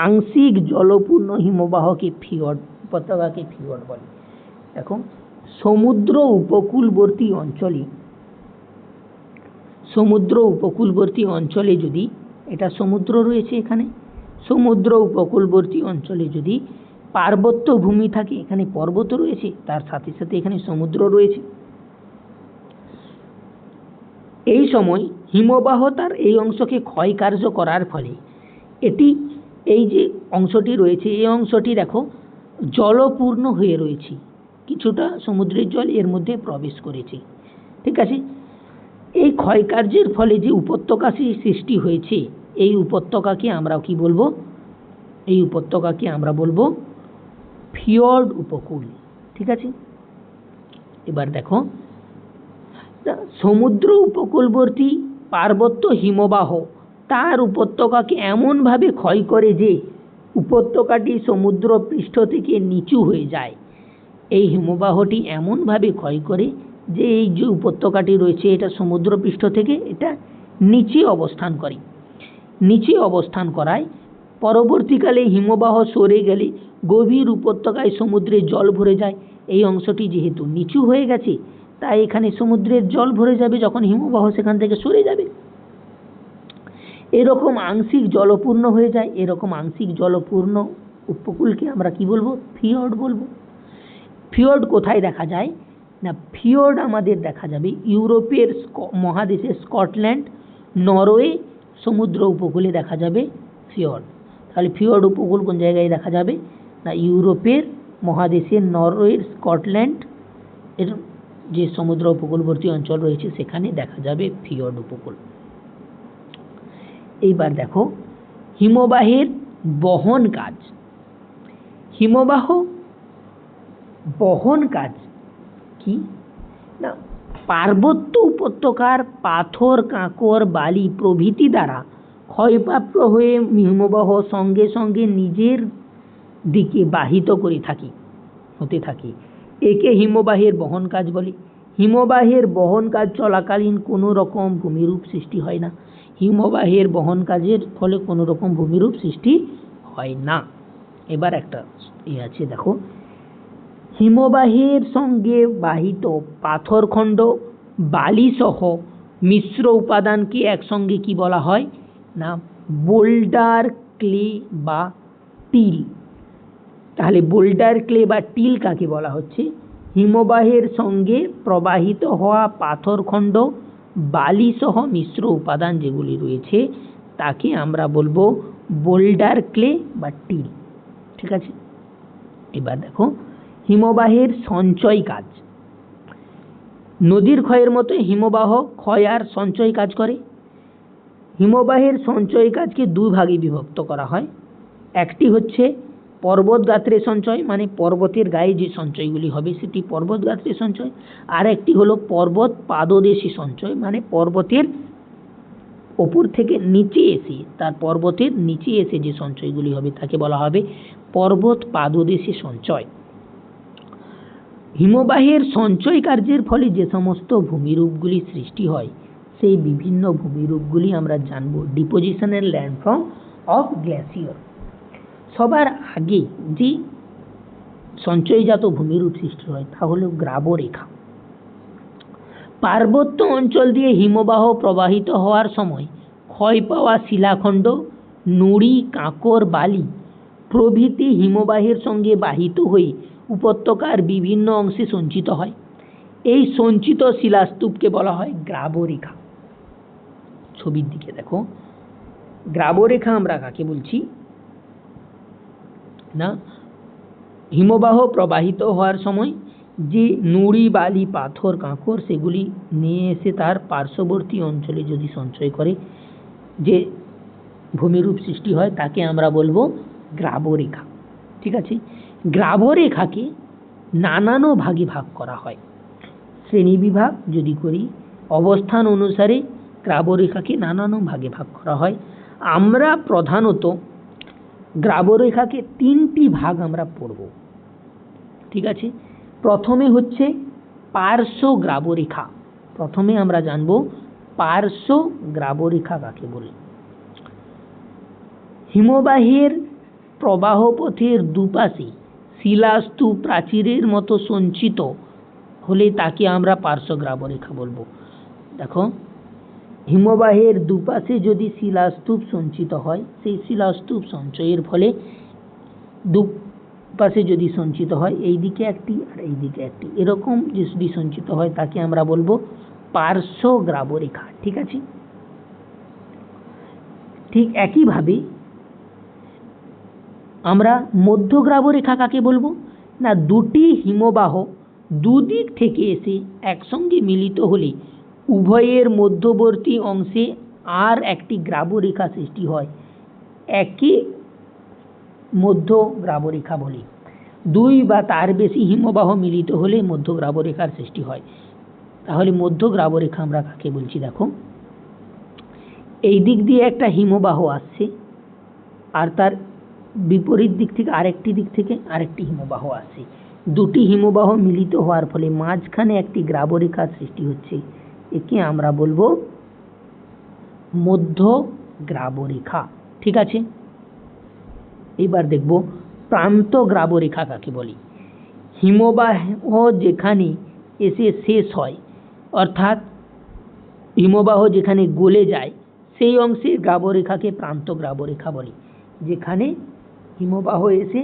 আংশিক জলপূর্ণ হিমবাহকে ফিয়র্ড, উপত্যকাকে ফিয়র্ড বলে। দেখো, সমুদ্র উপকূলবর্তী অঞ্চলে যদি, এটা সমুদ্র রয়েছে এখানে, সমুদ্র উপকূলবর্তী অঞ্চলে যদি পার্বত্য ভূমি থাকে, এখানে পর্বত রয়েছে, তার সাথে সাথে এখানে সমুদ্র রয়েছে, এই সময় হিমবাহ তার এই অংশকে ক্ষয়কার্য করার ফলে এই যে অংশটি রয়েছে, এই অংশটি দেখো জলপূর্ণ হয়ে রয়েছে, কিছুটা সমুদ্রের জল এর মধ্যে প্রবেশ করেছে। ঠিক আছে। এই ক্ষয়কার্যের ফলে যে উপত্যকা সৃষ্টি হয়েছে, এই উপত্যকাকে আমরা কি বলবো, এই উপত্যকাকে আমরা বলবো ফিয়র্ড উপকূল। ঠিক আছে। এবার দেখো, সমুদ্র উপকূলবর্তী পার্বত্য হিমবাহ তার উপত্যকাকে এমনভাবে ক্ষয় করে যে উপত্যকাটি সমুদ্র পৃষ্ঠ থেকে নিচু হয়ে যায়। এই হিমবাহটি এমনভাবে ক্ষয় করে যে এই যে উপত্যকাটি রয়েছে, এটা সমুদ্র পৃষ্ঠ থেকে এটা নিচে অবস্থান করে। নিচে অবস্থান করায় পরবর্তীকালে হিমবাহ সরে গেলে গভীর উপত্যকায় সমুদ্রের জল ভরে যায়। এই অংশটি যেহেতু নিচু হয়ে গেছে, তাই এখানে সমুদ্রের জল ভরে যাবে যখন হিমবাহ সেখান থেকে সরে যাবে। এরকম আংশিক জলপূর্ণ হয়ে যায়। এরকম আংশিক জলপূর্ণ উপকূলকে আমরা কি বলবো, ফিয়র্ড বলবো। ফিয়র্ড কোথায় দেখা যায় না, ফিয়র্ড আমাদের দেখা যাবে ইউরোপের মহাদেশের স্কটল্যান্ড, নরওয়ে সমুদ্র উপকূলে দেখা যাবে ফিয়র্ড। তাহলে ফিয়র্ড উপকূল কোন জায়গায় দেখা যাবে না, ইউরোপের মহাদেশের নরওয়ের স্কটল্যান্ড এর যে সমুদ্র উপকূলবর্তী অঞ্চল রয়েছে সেখানে দেখা যাবে ফিয়র্ড উপকূল। এইবার দেখো হিমবাহের বহন কাজ। হিমবাহ বহন কাজ কি না, পার্বত্য উপত্যকার পাথর, কাঁকর, বালি প্রভৃতি দ্বারা ক্ষয়প্রাপ্ত হয়ে হিমবাহ সঙ্গে সঙ্গে নিজের দিকে বাহিত হতে থাকে। একে হিমবাহের বহন কাজ বলে। হিমবাহের বহন কাজ চলাকালীন কোনো রকম ভূমিরূপ সৃষ্টি হয় না। হিমবাহের বহন কাজের ফলে কোনো রকম ভূমিরূপ সৃষ্টি হয় না। এবার একটা আছে, দেখো হিমবাহের সঙ্গে বাহিত পাথরখণ্ড, বালিসহ মিশ্র উপাদানকে একসঙ্গে কি বলা হয় না, বোল্ডার ক্লে বা টিল। তাহলে বোল্ডার ক্লে বা টিল কাকে বলা হচ্ছে, হিমবাহের সঙ্গে প্রবাহিত হওয়া পাথরখণ্ড বালিসহ মিশ্র উপাদান যেগুলি রয়েছে তাকে আমরা বলবো বোল্ডার ক্লে বা টিল। ঠিক আছে, এবার দেখো হিমবাহের সঞ্চয় কাজ। নদীর ক্ষয়ের মতো হিমবাহ ক্ষয় আর সঞ্চয় কাজ করে। হিমবাহের সঞ্চয় কাজকে দুই ভাগে বিভক্ত করা হয়। একটি হচ্ছে পর্বত গাত্রে সঞ্চয়, মানে পর্বতের গায়ে যে সঞ্চয়গুলি হবে সেটি পর্বত গাত্রে সঞ্চয়, আর একটি হলো পর্বত পাদদেশী সঞ্চয়, মানে পর্বতের ওপর থেকে নিচে এসে, তার পর্বতের নিচে এসে যে সঞ্চয়গুলি হবে তাকে বলা হবে পর্বত পাদদেশী সঞ্চয়। হিমবাহের সঞ্চয় কার্যের ফলে যে সমস্ত ভূমিরূপগুলি সৃষ্টি হয় সেই বিভিন্ন ভূমিরূপগুলি আমরা জানব ডিপোজিশনের ল্যান্ডফর্ম অফ গ্লেসিয়ার। সবার আগে যে সঞ্চয়জাত ভূমিরূপ সৃষ্টি হয় তা হলো গ্রাবরেখা। পার্বত্য অঞ্চল দিয়ে হিমবাহ প্রবাহিত হওয়ার সময় ক্ষয় পাওয়া শিলাখণ্ড, নুড়ি, কাঁকর, বালি প্রভৃতি হিমবাহের সঙ্গে বাহিত হয়ে উপত্যকার বিভিন্ন অংশে সঞ্চিত হয়। এই সঞ্চিত শিলাস্তূপকে বলা হয় গ্রাবরেখা। ছবির দিকে দেখো, গ্রাবরেখা আমরা কাকে বলছি না, হিমবাহ প্রবাহিত হওয়ার সময় যে নুড়ি, বালি, পাথর, কাঁকর সেগুলি নিয়ে এসে তার পার্শ্ববর্তী অঞ্চলে যদি সঞ্চয় করে যে ভূমিরূপ সৃষ্টি হয় তাকে আমরা বলবো গ্রাবরেখা। ঠিক আছে, গ্রাবরেখাকে নানান ভাগে ভাগ করা হয়। শ্রেণীবিভাগ যদি করি অবস্থান অনুসারে গ্রাবরেখাকে নানান ভাগে ভাগ করা হয়। আমরা প্রধানত গ্রাবরেখাকে তিনটি ভাগ আমরা পড়ব। ঠিক আছে, প্রথমে হচ্ছে পার্শ্ব গ্রাবরেখা। প্রথমে আমরা জানব পার্শ্ব গ্রাবরেখা কাকে বলে। হিমবাহের প্রবাহ পথের দুপাশে শিলাস্তূপ প্রাচীরের মতো সঞ্চিত হলে তাকে আমরা পার্শ্ব গ্রাবরেখা বলবো। দেখো, হিমবাহের দুপাশে যদি শিলাস্তূপ সঞ্চিত হয়, সেই শিলাস্তূপ সঞ্চয়ের ফলে দুপাশে যদি সঞ্চিত হয়, এই দিকে একটি আর এই দিকে একটি, এরকম যদি সঞ্চিত হয় তাকে আমরা বলবো পার্শ্ব গ্রাবরেখা। ঠিক আছে, ঠিক একইভাবে আমরা মধ্য গ্রাবরেখা কাকে বলবো না, দুটি হিমবাহ দুদিক থেকে এসে একসঙ্গে মিলিত হলে উভয়ের মধ্যবর্তী অংশে আর একটি গ্রাবরেখা সৃষ্টি হয়, একে মধ্য গ্রাবরেখা বলে। দুই বা তার বেশি হিমবাহ মিলিত হলে মধ্য গ্রাবরেখার সৃষ্টি হয়। তাহলে মধ্য গ্রাবরেখা আমরা কাকে বলছি, দেখো এই দিক দিয়ে একটা হিমবাহ আসছে আর তার বিপরীত দিক থেকে আরেকটি দিক থেকে আরেকটি হিমবাহ আসছে, দুটি হিমবাহ মিলিত হওয়ার ফলে মাঝখানে একটি গ্রাবরেখার সৃষ্টি হচ্ছে, একে আমরা বলবো মধ্য গ্রাবরেখা। ঠিক আছে, এবার দেখব প্রান্ত গ্রাবরেখা কাকে বলি। হিমবাহ যেখানে এসে শেষ হয়, অর্থাৎ হিমবাহ যেখানে গলে যায় সেই অংশে গ্রাবরেখাকে প্রান্ত গ্রাবরেখা বলে। যেখানে হিমবাহ এসে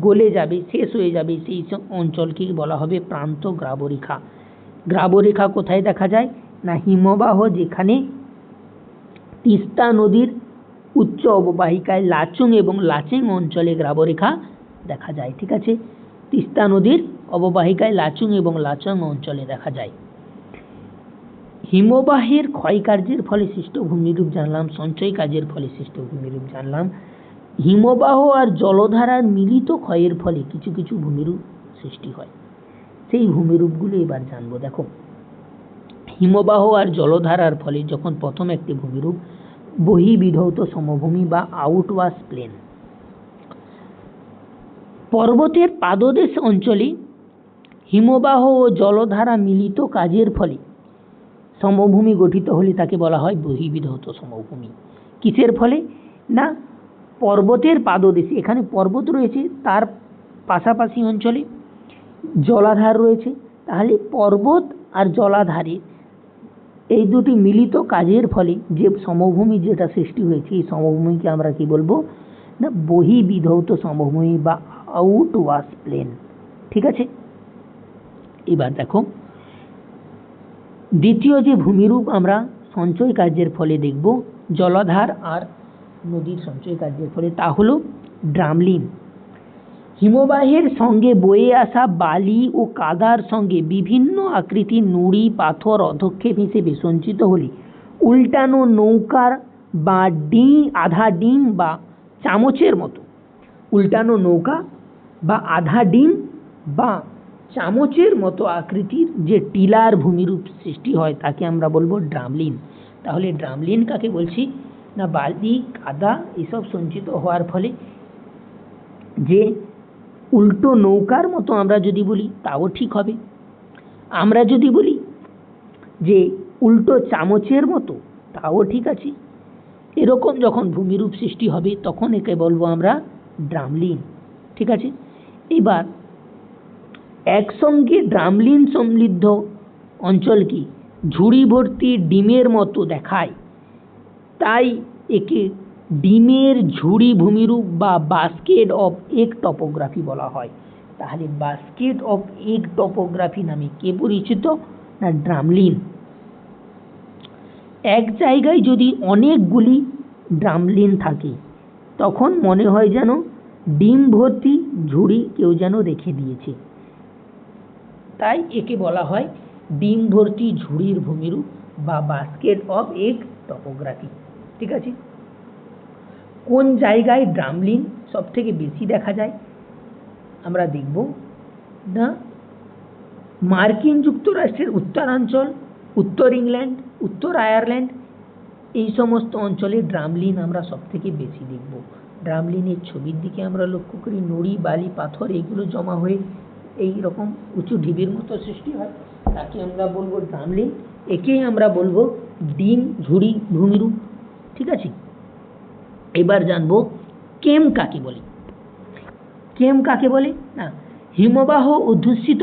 গলে যাবে, শেষ হয়ে যাবে, সেই অঞ্চলকে বলা হবে প্রান্ত গ্রাবরেখা। গ্রাবরেখা কোথায় দেখা যায় না, হিমবাহ যেখানে তিস্তা নদীর উচ্চ অববাহিকায় লাচুং এবং লাচেং অঞ্চলে গ্রাবরেখা দেখা যায়। ঠিক আছে, তিস্তা নদীর অববাহিকায় লাচুং এবং লাচেং অঞ্চলে দেখা যায়। হিমবাহের ক্ষয়কার্যের ফলে সৃষ্ট ভূমিরূপ জানলাম, সঞ্চয় কাজের ফলে সৃষ্ট ভূমিরূপ জানলাম। হিমবাহ আর জলধারার মিলিত ক্ষয়ের ফলে কিছু কিছু ভূমিরূপ সৃষ্টি হয়, সেই ভূমিরূপগুলো এবার জানবো। দেখো, হিমবাহ আর জলধারার ফলে যখন প্রথম একটি ভূমিরূপ বহিবিধৌত সমভূমি বা আউটওয়াশ প্লেন, পর্বতের পাদদেশ অঞ্চলে হিমবাহ ও জলধারা মিলিত কাজের ফলে সমভূমি গঠিত হলে তাকে বলা হয় বহিবিধৌত সমভূমি। কিসের ফলে না, পর্বতের পাদদেশে, এখানে পর্বত রয়েছে তার পাশাপাশি অঞ্চলে জলাধার রয়েছে, তাহলে পর্বত আর জলাধারের এই দুটি মিলিত কাজের ফলে যে সমভূমি যেটা সৃষ্টি হয়েছে এই সমভূমিকে আমরা কি বলবো না, বহিবিধৌত সমভূমি বা আউটওয়াশ প্লেন। ঠিক আছে, এবার দেখো দ্বিতীয় যে ভূমিরূপ আমরা সঞ্চয় কার্যের ফলে দেখব জলাধার আর নদীর সঞ্চয় কার্যের ফলে, তা হলো ড্রামলিন। হিমবাহের সঙ্গে বয়ে আসা বালি ও কাদার সঙ্গে বিভিন্ন আকৃতির নুড়ি পাথর অধক্ষেপ হিসেবে সঞ্চিত হলে উল্টানো নৌকার বা আধা ডিম বা চামচের মতো, উল্টানো নৌকা বা আধা ডিম বা চামচের মতো আকৃতির যে টিলার ভূমিরূপ সৃষ্টি হয় তাকে আমরা বলবো ড্রামলিন। তাহলে ড্রামলিন কাকে বলছি না, বালি কাদা এসব সঞ্চিত হওয়ার ফলে যে উল্টো নৌকার মতো আমরা যদি বলি তাও ঠিক হবে, আমরা যদি বলি যে উল্টো চামচের মতো তাও ঠিক আছে। এরকম যখন ভূমিরূপ সৃষ্টি হবে তখন একে বলবো আমরা ড্রামলিন। ঠিক আছে, এবার একসঙ্গে ড্রামলিন সমৃদ্ধ অঞ্চলকে ঝুড়ি ভর্তি ডিমের মতো দেখায়, তাই একে ডিমের ঝুড়ি ভূমিরূপ বা বাস্কেট অফ এগ টপোগ্রাফি বলা হয়। তাহলে বাস্কেট অফ এগ টপোগ্রাফি নামে কে পরিচিত না, ড্রামলিন। এক জায়গায় যদি অনেকগুলি ড্রামলিন থাকে তখন মনে হয় যেন ডিম ভর্তি ঝুড়ি কেউ যেন রেখে দিয়েছে, তাই একে বলা হয় ডিম ভর্তি ঝুড়ির ভূমিরূপ বা বাস্কেট অফ এগ টপোগ্রাফি। ঠিক আছে, কোন জায়গায় ড্রামলিন সব থেকে বেশি দেখা যায় আমরা দেখব না, মার্কিন যুক্তরাষ্ট্রের উত্তরাঞ্চল, উত্তর ইংল্যান্ড, উত্তর আয়ারল্যান্ড, এই সমস্ত অঞ্চলে ড্রামলিন আমরা সব থেকে বেশি দেখব। ড্রামলিনের ছবির দিকে আমরা লক্ষ্য করি, নুড়ি বালি পাথর এগুলো জমা হয়ে এই রকম উঁচু ঢিবির মতো সৃষ্টি হয়, তাকে আমরা বলবো ড্রামলিন। একেই আমরা বলবো ডিম ঝুড়ি ভূমিরূপ। ঠিক আছে, এবার জানবো কেম কাকে বলে। কেম কাকে বলে না, হিমবাহ অধ্যুষিত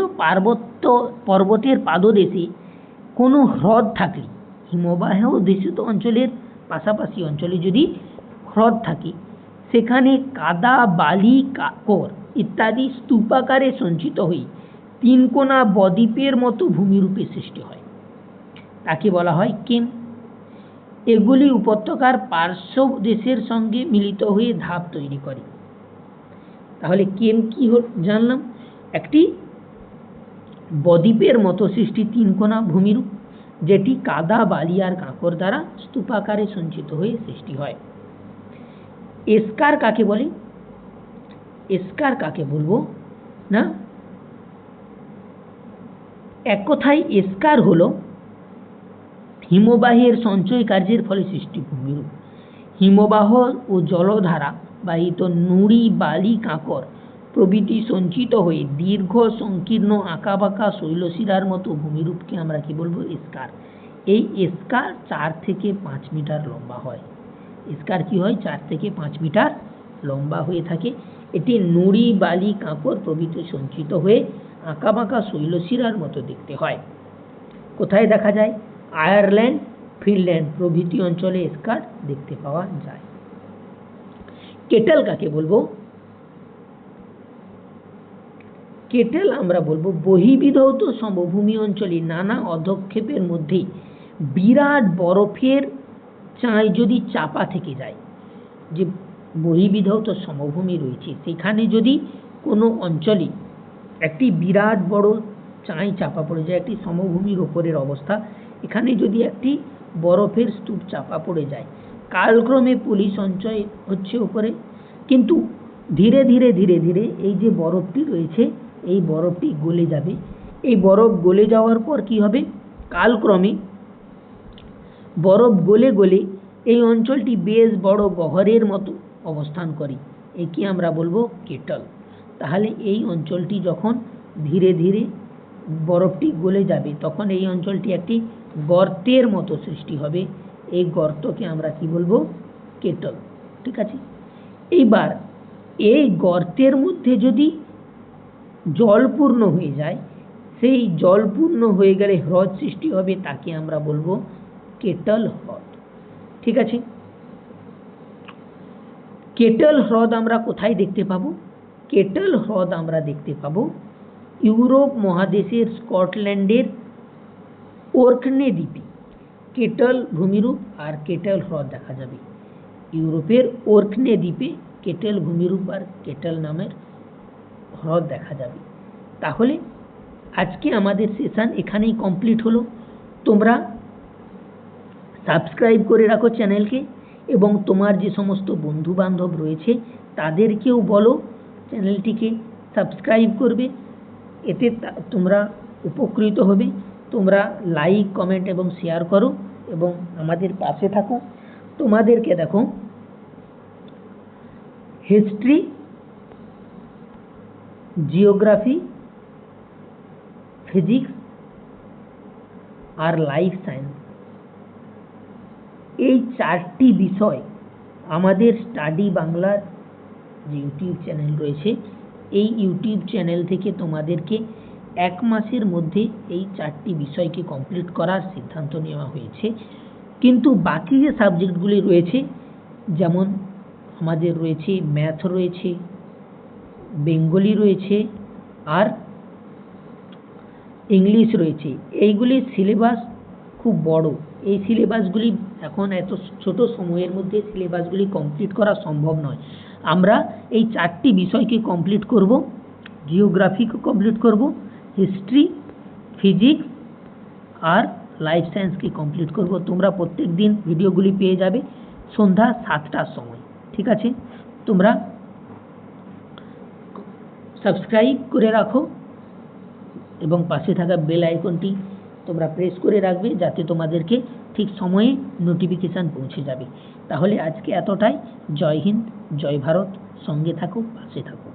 পর্বতের পাদদেশে কোনো হ্রদ থাকলে, হিমবাহ অধ্যুষিত অঞ্চলের পাশাপাশি অঞ্চলে যদি হ্রদ থাকে সেখানে কাদা বালি কাকর ইত্যাদি স্তূপাকারে সঞ্চিত হয়ে তিনকোনা বদ্বীপের মতো ভূমিরূপে সৃষ্টি হয়, তাকে বলা হয় কেম। এগুলি উপত্যকার পার্শ্ব দেশের সঙ্গে মিলিত হয়ে ধাপ তৈরি করে। তাহলে কেম কি জানলাম, একটি বদ্বীপের মতো সৃষ্টি তিনকোনা ভূমিরূপ যেটি কাদা বালি আর কাঁকর দ্বারা স্তূপাকারে সঞ্চিত হয়ে সৃষ্টি হয়। এস্কার কাকে বলে, এস্কার কাকে বলবো না, এক কথায় এস্কার হলো হিমবাহের সঞ্চয় কার্যের ফলে সৃষ্টি ভূমিরূপ। হিমবাহ ও জলধারা বাহিত নুড়ি বালি কাঁকর প্রভৃতি সঞ্চিত হয়ে দীর্ঘ সংকীর্ণ আঁকাবাঁকা শৈলশিরার মতো ভূমিরূপকে আমরা কি বলবো, এস্কার। এই এস্কার 4 থেকে 5 মিটার লম্বা হয়। এস্কার কি হয়, 4 থেকে 5 মিটার লম্বা হয়ে থাকে। এটি নুড়ি বালি কাঁকর প্রভৃতি সঞ্চিত হয়ে আঁকাবাঁকা শৈলশিরার মতো দেখতে হয়। কোথায় দেখা যায়, আয়ারল্যান্ড ফিনল্যান্ড প্রভৃতি অঞ্চলে এস্কার দেখতে পাওয়া যায়। কেটেল কাকে বলবো, কেটেল আমরা বলবো বহির্বিধৌত সমভূমি অঞ্চলে নানা অধক্ষেপের মধ্যে বিরাট বরফের চাঁই যদি চাপা থেকে যায়, যে বহির্বিধৌত সমভূমি রয়েছে সেখানে যদি কোনো অঞ্চলে একটি বিরাট বড় চাঁই চাপা পড়ে যায়, একটি সমভূমির ওপরের অবস্থা, এখানে যদি একটি বরফের স্তূপ চাপা পড়ে যায়, কালক্রমে পলি সঞ্চয় হচ্ছে ওপরে, কিন্তু ধীরে ধীরে ধীরে ধীরে এই যে বরফটি রয়েছে এই বরফটি গলে যাবে। এই বরফ গলে যাওয়ার পর কি হবে, কালক্রমে বরফ গলে গলে এই অঞ্চলটি বেশ বড় গহ্বরের মতো অবস্থান করে, একে আমরা বলবো কেটল। তাহলে এই অঞ্চলটি যখন ধীরে ধীরে বরফটি গলে যাবে তখন এই অঞ্চলটি একটি গর্তের মতো সৃষ্টি হবে, এই গর্তকে আমরা কি বলবো, কেটল। ঠিক আছে, এইবার এই গর্তের মধ্যে যদি জলপূর্ণ হয়ে যায়, সেই জলপূর্ণ হয়ে গেলে হ্রদ সৃষ্টি হবে, তাকে আমরা বলবো কেটল হ্রদ। ঠিক আছে, কেটল হ্রদ আমরা কোথায় দেখতে পাবো, কেটল হ্রদ আমরা দেখতে পাবো ইউরোপ মহাদেশের স্কটল্যান্ডের ওর্কনে দ্বীপে কেটল ভূমিরূপ আর কেটল হ্রদ দেখা যাবে। ইউরোপের ওর্কনে দ্বীপে কেটল ভূমিরূপ আর কেটল নামের হ্রদ দেখা যাবে। তাহলে আজকে আমাদের সেশন এখানেই কমপ্লিট হলো। তোমরা সাবস্ক্রাইব করে রাখো চ্যানেলকে এবং তোমার যে সমস্ত বন্ধু বান্ধব রয়েছে তাদেরকেও বলো চ্যানেলটিকে সাবস্ক্রাইব করবে। এতে তোমরা উপকৃত হবে। তোমরা লাইক, কমেন্ট এবং শেয়ার করো এবং আমাদের পাশে থাকো। তোমাদেরকে দেখো হিস্ট্রি, জিওগ্রাফি, ফিজিক্স আর লাইফ সায়েন্স এই 4টি বিষয় আমাদের স্টাডি বাংলার যে ইউটিউব চ্যানেল রয়েছে এই ইউটিউব চ্যানেল থেকে তোমাদেরকে 1 মাসের মধ্যে এই 4টি বিষয়কে কমপ্লিট করার সিদ্ধান্ত নেওয়া হয়েছে। কিন্তু বাকি যে সাবজেক্টগুলি রয়েছে, যেমন আমাদের রয়েছে ম্যাথ রয়েছে, বেঙ্গলি রয়েছে আর ইংলিশ রয়েছে, এইগুলির সিলেবাস খুব বড়। এই সিলেবাসগুলি এখন এত ছোট সময়ের মধ্যে সিলেবাসগুলি কমপ্লিট করা সম্ভব নয়। আমরা এই 4টি বিষয়কে কমপ্লিট করব, জিওগ্রাফিকে কমপ্লিট করব, হিস্ট্রি, ফিজিক্স আর লাইফ সায়েন্সকে কমপ্লিট করব। তোমরা প্রত্যেক দিন ভিডিওগুলি পেয়ে যাবে সন্ধ্যা 7টার সময়। ঠিক আছে, তোমরা সাবস্ক্রাইব করে রাখো এবং পাশে থাকা বেল আইকনটি তোমরা প্রেস করে রাখবে যাতে তোমাদেরকে ঠিক সময়ে নোটিফিকেশান পৌঁছে যাবে। তাহলে আজকে এতটাই। জয় হিন্দ, জয় ভারত। সঙ্গে থাকো, পাশে থাকো।